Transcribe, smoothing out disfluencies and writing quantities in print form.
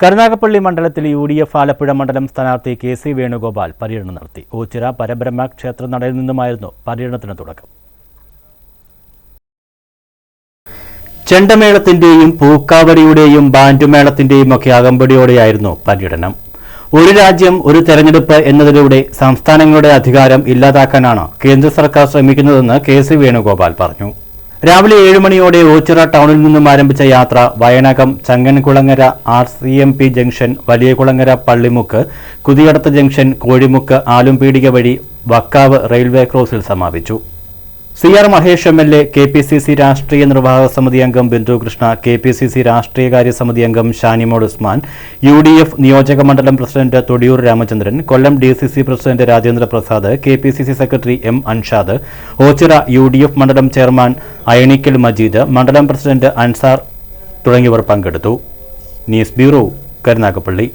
കരുനാഗപ്പള്ളി മണ്ഡലത്തിൽ UDF ആലപ്പുഴ മണ്ഡലം സ്ഥാനാർത്ഥി KC വേണുഗോപാൽ പര്യടനം നടത്തി. ഓച്ചിറ പരബ്രഹ്മ ക്ഷേത്ര നടയിൽ നിന്നുമായിരുന്നു പര്യടനത്തിന് തുടക്കം. ചെണ്ടമേളത്തിന്റെയും പൂക്കാവടിയുടെയും ബാൻഡുമേളത്തിന്റെയും ഒക്കെ അകമ്പടിയോടെയായിരുന്നു പര്യടനം. ഒരു രാജ്യം ഒരു തെരഞ്ഞെടുപ്പ് എന്നതിലൂടെ സംസ്ഥാനങ്ങളുടെ അധികാരം ഇല്ലാതാക്കാനാണ് കേന്ദ്ര സർക്കാർ ശ്രമിക്കുന്നതെന്ന് KC വേണുഗോപാൽ പറഞ്ഞു. രാവിലെ 7 മണിയോടെ ഓച്ചിറ ടൗണിൽ നിന്നും ആരംഭിച്ച യാത്ര Vayanakam Changankulangara RCMP junction, Valiyakulangara Pallimukku, Kuthiyadath junction, Kozhimukku, Alumpeedika വഴി വക്കാവ് റെയിൽവേ ക്രോസിൽ സമാപിച്ചു. CR മഹേഷ് MLA, KPCC രാഷ്ട്രീയ നിർവാഹക സമിതി അംഗം ബിന്ദു കൃഷ്ണ, KPCC രാഷ്ട്രീയകാര്യ സമിതി അംഗം ഷാനിമോൾ ഉസ്മാൻ, UDF നിയോജക മണ്ഡലം പ്രസിഡന്റ് തൊടിയൂർ രാമചന്ദ്രൻ, കൊല്ലം DCC president Rajendra Prasad, KPCC secretary M Anshad, Ochira UDF മണ്ഡലം ചെയർമാൻ അയണിക്കൽ മജീദ്, മണ്ഡലം പ്രസിഡന്റ് അൻസാർ തുടങ്ങിയവർ പങ്കെടുത്തു. News bureau, Karunagappally.